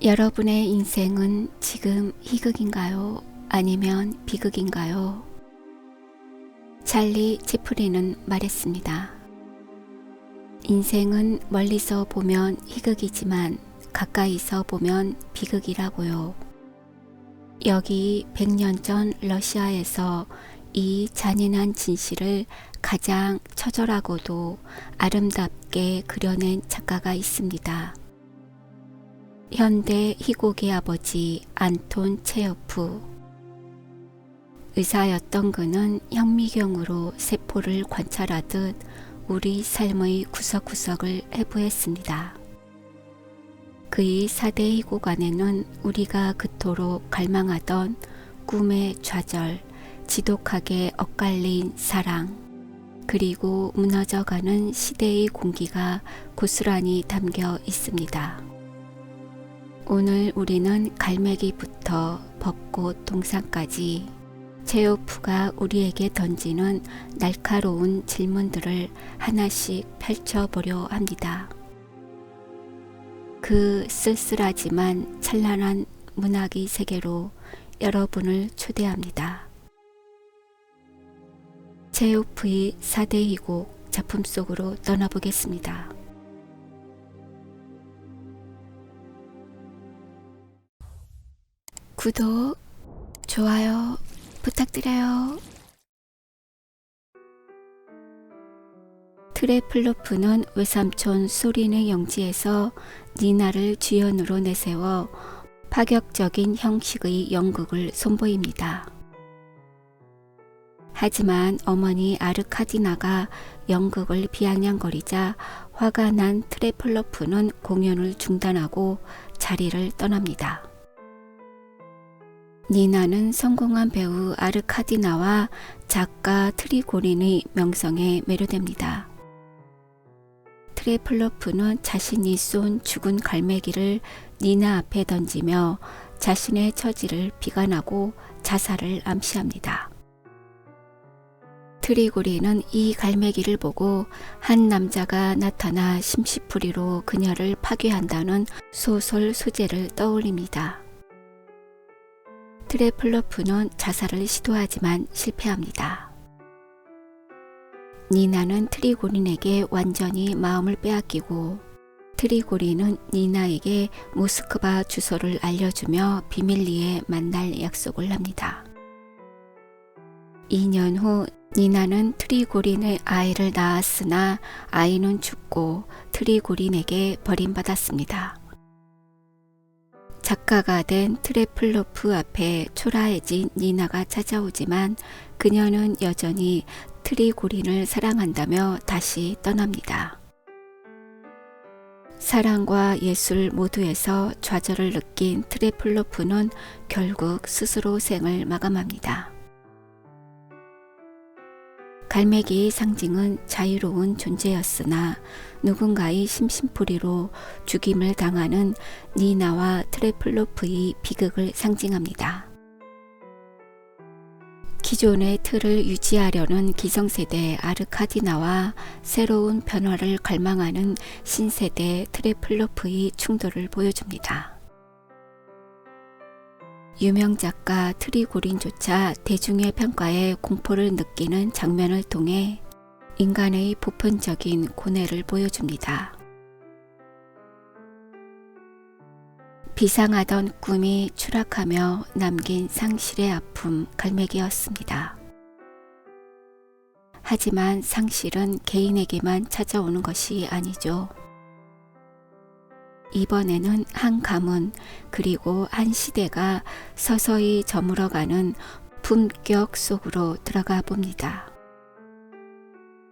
여러분의 인생은 지금 희극인가요? 아니면 비극인가요? 찰리 채플린은 말했습니다. 인생은 멀리서 보면 희극이지만 가까이서 보면 비극이라고요. 여기 100년 전 러시아에서 이 잔인한 진실을 가장 처절하고도 아름답게 그려낸 작가가 있습니다. 현대 희곡의 아버지 안톤 체호프. 의사였던 그는 현미경으로 세포를 관찰하듯 우리 삶의 구석구석을 해부했습니다. 그의 4대 희곡 안에는 우리가 그토록 갈망하던 꿈의 좌절, 지독하게 엇갈린 사랑, 그리고 무너져가는 시대의 공기가 고스란히 담겨 있습니다. 오늘 우리는 갈매기부터 벚꽃 동상까지 체호프가 우리에게 던지는 날카로운 질문들을 하나씩 펼쳐보려 합니다. 그 쓸쓸하지만 찬란한 문학의 세계로 여러분을 초대합니다. 체호프의 4대 희곡 작품 속으로 떠나보겠습니다. 구독, 좋아요 부탁드려요. 트레플로프는 외삼촌 소린의 영지에서 니나를 주연으로 내세워 파격적인 형식의 연극을 선보입니다. 하지만 어머니 아르카디나가 연극을 비아냥거리자 화가 난 트레플로프는 공연을 중단하고 자리를 떠납니다. 니나는 성공한 배우 아르카디나와 작가 트리고린의 명성에 매료됩니다. 트레플로프는 자신이 쏜 죽은 갈매기를 니나 앞에 던지며 자신의 처지를 비관하고 자살을 암시합니다. 트리고린은 이 갈매기를 보고 한 남자가 나타나 심시풀이로 그녀를 파괴한다는 소설 소재를 떠올립니다. 트레플로프는 자살을 시도하지만 실패합니다. 니나는 트리고린에게 완전히 마음을 빼앗기고 트리고린은 니나에게 모스크바 주소를 알려주며 비밀리에 만날 약속을 합니다. 2년 후 니나는 트리고린의 아이를 낳았으나 아이는 죽고 트리고린에게 버림받았습니다. 작가가 된 트레플로프 앞에 초라해진 니나가 찾아오지만 그녀는 여전히 트리고린을 사랑한다며 다시 떠납니다. 사랑과 예술 모두에서 좌절을 느낀 트레플로프는 결국 스스로 생을 마감합니다. 갈매기의 상징은 자유로운 존재였으나 누군가의 심심풀이로 죽임을 당하는 니나와 트레플로프의 비극을 상징합니다. 기존의 틀을 유지하려는 기성세대 아르카디나와 새로운 변화를 갈망하는 신세대 트레플로프의 충돌을 보여줍니다. 유명 작가 트리고린조차 대중의 평가에 공포를 느끼는 장면을 통해 인간의 보편적인 고뇌를 보여줍니다. 비상하던 꿈이 추락하며 남긴 상실의 아픔 갈매기였습니다. 하지만 상실은 개인에게만 찾아오는 것이 아니죠. 이번에는 한 가문 그리고 한 시대가 서서히 저물어가는 품격 속으로 들어가 봅니다.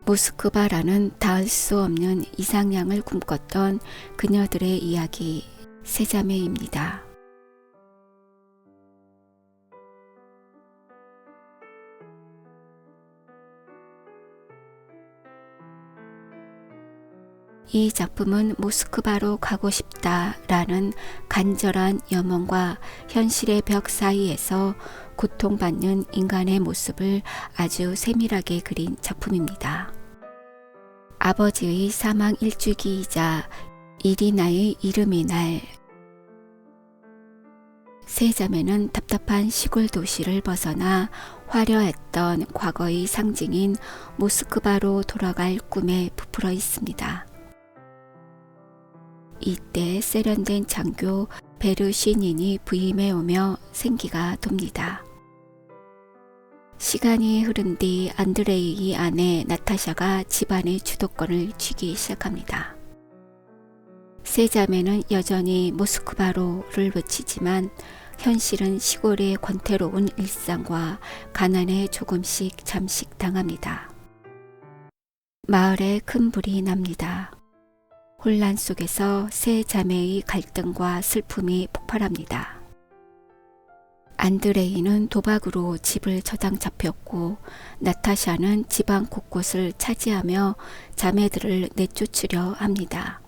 모스크바라는 닿을 수 없는 이상향을 꿈꿨던 그녀들의 이야기 세자매입니다. 이 작품은 모스크바로 가고 싶다라는 간절한 염원과 현실의 벽 사이에서 고통받는 인간의 모습을 아주 세밀하게 그린 작품입니다. 아버지의 사망 일주기이자 이리나의 이름의 날, 세 자매는 답답한 시골 도시를 벗어나 화려했던 과거의 상징인 모스크바로 돌아갈 꿈에 부풀어 있습니다. 이때 세련된 장교 베르시닌이 부임해 오며 생기가 돕니다. 시간이 흐른 뒤 안드레이의 아내 나타샤가 집안의 주도권을 쥐기 시작합니다. 세 자매는 여전히 모스크바로를 외치지만 현실은 시골의 권태로운 일상과 가난에 조금씩 잠식당합니다. 마을에 큰 불이 납니다. 혼란 속에서 세 자매의 갈등과 슬픔이 폭발합니다. 안드레이는 도박으로 집을 저당 잡혔고 나타샤는 집안 곳곳을 차지하며 자매들을 내쫓으려 합니다.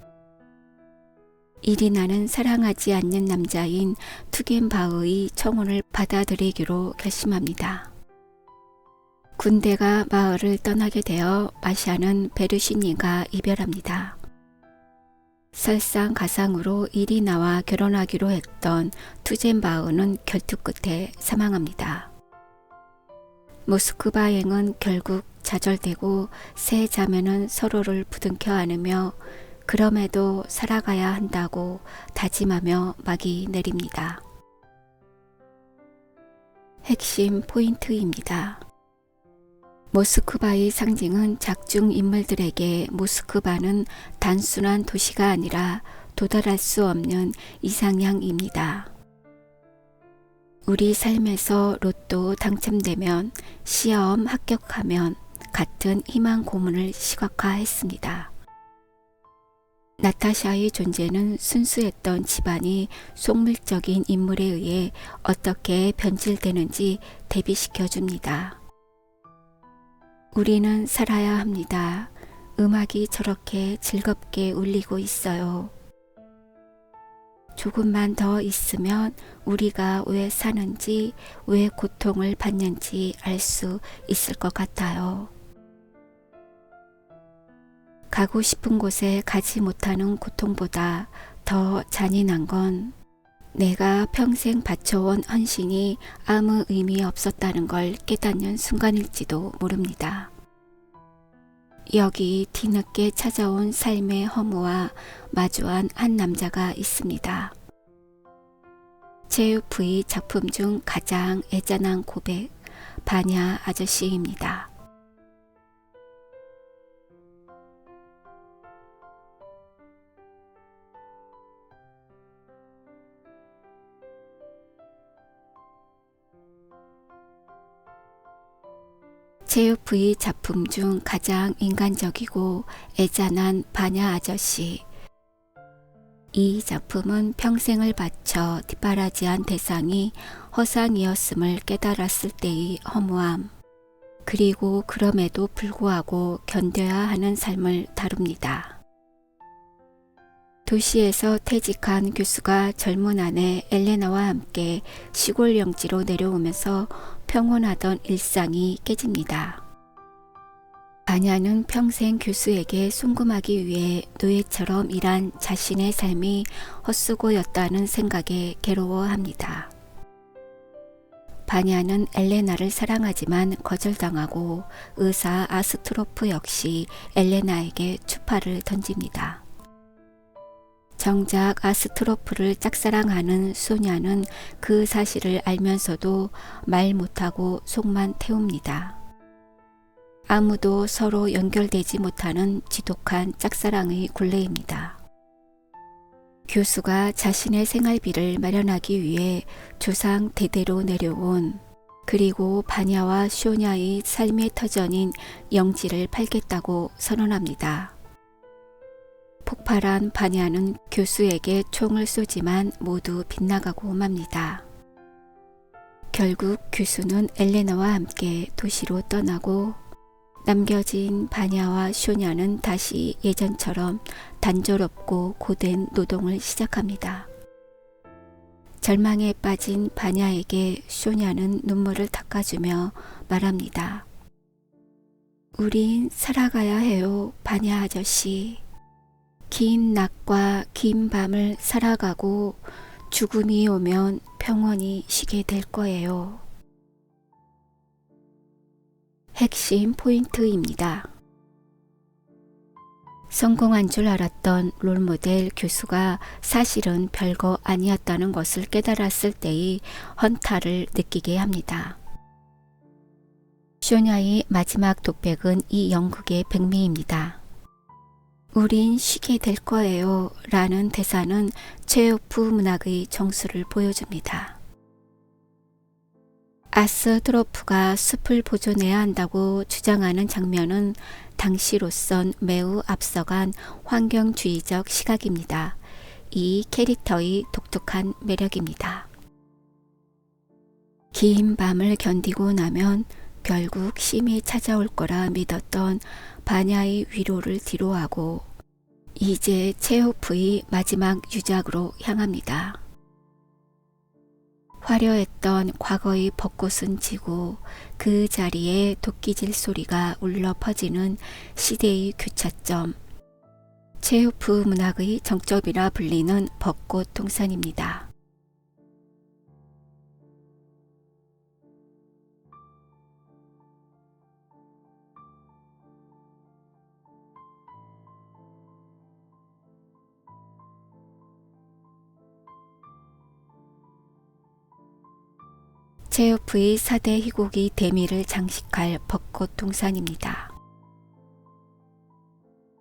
이리나는 사랑하지 않는 남자인 투겐바흐의 청혼을 받아들이기로 결심합니다. 군대가 마을을 떠나게 되어 마샤는 베르시닌과 이별합니다. 설상가상으로 이리나와 결혼하기로 했던 투젠바흐는 결투 끝에 사망합니다. 모스크바행은 결국 좌절되고 세 자매는 서로를 부둥켜 안으며 그럼에도 살아가야 한다고 다짐하며 막이 내립니다. 핵심 포인트입니다. 모스크바의 상징은 작중 인물들에게 모스크바는 단순한 도시가 아니라 도달할 수 없는 이상향입니다. 우리 삶에서 로또 당첨되면, 시험 합격하면 같은 희망 고문을 시각화했습니다. 나타샤의 존재는 순수했던 집안이 속물적인 인물에 의해 어떻게 변질되는지 대비시켜줍니다. 우리는 살아야 합니다. 음악이 저렇게 즐겁게 울리고 있어요. 조금만 더 있으면 우리가 왜 사는지, 왜 고통을 받는지 알 수 있을 것 같아요. 가고 싶은 곳에 가지 못하는 고통보다 더 잔인한 건 내가 평생 바쳐온 헌신이 아무 의미 없었다는 걸 깨닫는 순간일지도 모릅니다. 여기 뒤늦게 찾아온 삶의 허무와 마주한 한 남자가 있습니다. 체우프의 작품 중 가장 애잔한 고백, 바냐 아저씨입니다. 체우프의 작품 중 가장 인간적이고 애잔한 바냐 아저씨. 이 작품은 평생을 바쳐 뒷바라지한 대상이 허상이었음을 깨달았을 때의 허무함, 그리고 그럼에도 불구하고 견뎌야 하는 삶을 다룹니다. 도시에서 퇴직한 교수가 젊은 아내 엘레나와 함께 시골 영지로 내려오면서 평온하던 일상이 깨집니다. 바냐는 평생 교수에게 순금하기 위해 노예처럼 일한 자신의 삶이 헛수고였다는 생각에 괴로워합니다. 바냐는 엘레나를 사랑하지만 거절당하고 의사 아스트로프 역시 엘레나에게 추파를 던집니다. 정작 아스트로프를 짝사랑하는 소냐는 그 사실을 알면서도 말 못하고 속만 태웁니다. 아무도 서로 연결되지 못하는 지독한 짝사랑의 굴레입니다. 교수가 자신의 생활비를 마련하기 위해 조상 대대로 내려온, 그리고 바냐와 쇼냐의 삶의 터전인 영지를 팔겠다고 선언합니다. 폭발한 바냐는 교수에게 총을 쏘지만 모두 빗나가고 맙니다. 결국 교수는 엘레나와 함께 도시로 떠나고 남겨진 바냐와 쇼냐는 다시 예전처럼 단조롭고 고된 노동을 시작합니다. 절망에 빠진 바냐에게 쇼냐는 눈물을 닦아주며 말합니다. 우린 살아가야 해요, 바냐 아저씨. 긴 낮과 긴 밤을 살아가고 죽음이 오면 평온히 쉬게 될 거예요. 핵심 포인트입니다. 성공한 줄 알았던 롤모델 교수가 사실은 별거 아니었다는 것을 깨달았을 때의 헌탈을 느끼게 합니다. 쇼냐의 마지막 독백은 이 연극의 백미입니다. 우린 쉬게 될 거예요 라는 대사는 체호프 문학의 정수를 보여줍니다. 아스트로프가 숲을 보존해야 한다고 주장하는 장면은 당시로선 매우 앞서간 환경주의적 시각입니다. 이 캐릭터의 독특한 매력입니다. 긴 밤을 견디고 나면 결국 쉼이 찾아올 거라 믿었던 바냐의 위로를 뒤로하고 이제 체호프의 마지막 유작으로 향합니다. 화려했던 과거의 벚꽃은 지고 그 자리에 도끼질 소리가 울려 퍼지는 시대의 교차점, 체호프 문학의 정점이라 불리는 벚꽃 동산입니다. 체호프의 4대 희곡이 대미를 장식할 벚꽃 동산입니다.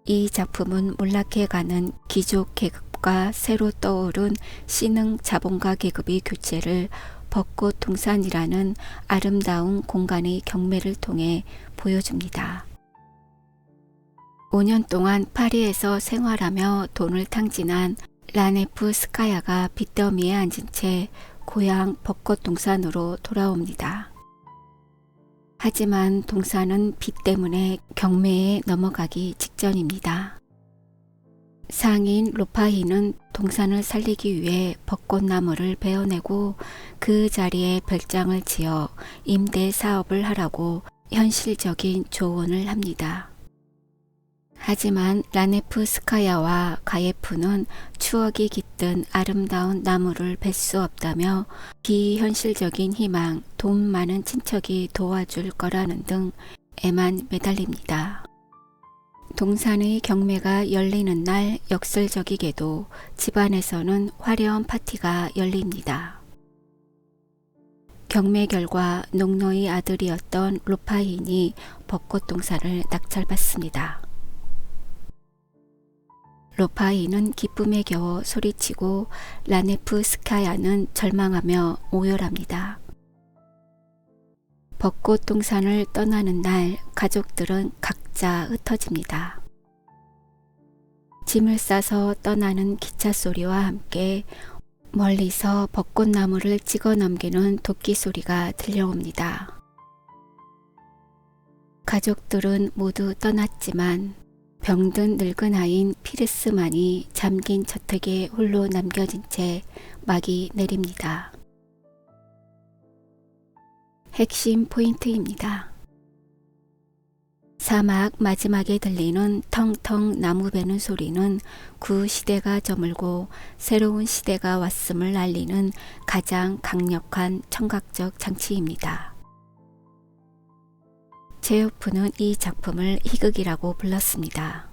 이 작품은 몰락해가는 귀족 계급과 새로 떠오른 신흥 자본가 계급의 교체를 벚꽃 동산이라는 아름다운 공간의 경매를 통해 보여줍니다. 5년 동안 파리에서 생활하며 돈을 탕진한 라네프 스카야가 빚더미에 앉은 채 고향 벚꽃 동산으로 돌아옵니다. 하지만 동산은 빚 때문에 경매에 넘어가기 직전입니다. 상인 로파히는 동산을 살리기 위해 벚꽃나무를 베어내고 그 자리에 별장을 지어 임대 사업을 하라고 현실적인 조언을 합니다. 하지만 라네프 스카야와 가예프는 추억이 깃든 아름다운 나무를 벨 수 없다며 비현실적인 희망, 돈 많은 친척이 도와줄 거라는 등 애만 매달립니다. 동산의 경매가 열리는 날 역설적이게도 집안에서는 화려한 파티가 열립니다. 경매 결과 농노의 아들이었던 로파힌이 벚꽃 동산을 낙찰받습니다. 로파히는 기쁨에 겨워 소리치고 라네프 스카야는 절망하며 오열합니다. 벚꽃 동산을 떠나는 날 가족들은 각자 흩어집니다. 짐을 싸서 떠나는 기차 소리와 함께 멀리서 벚꽃나무를 찍어 넘기는 도끼 소리가 들려옵니다. 가족들은 모두 떠났지만 병든 늙은 아이인 피르스만이 잠긴 저택에 홀로 남겨진 채 막이 내립니다. 핵심 포인트입니다. 사막 마지막에 들리는 텅텅 나무 베는 소리는 구 시대가 저물고 새로운 시대가 왔음을 알리는 가장 강력한 청각적 장치입니다. 체호프는 이 작품을 희극이라고 불렀습니다.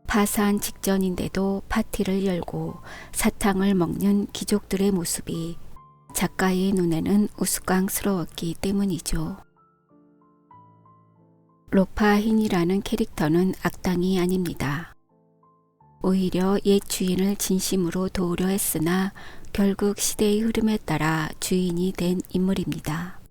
파산 직전인데도 파티를 열고 사탕을 먹는 귀족들의 모습이 작가의 눈에는 우스꽝스러웠기 때문이죠. 로파힌이라는 캐릭터는 악당이 아닙니다. 오히려 옛 주인을 진심으로 도우려 했으나 결국 시대의 흐름에 따라 주인이 된 인물입니다.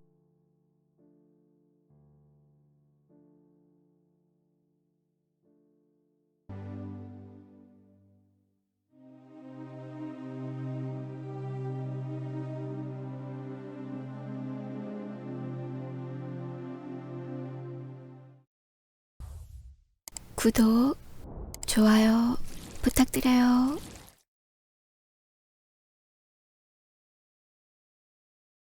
구독, 좋아요 부탁드려요.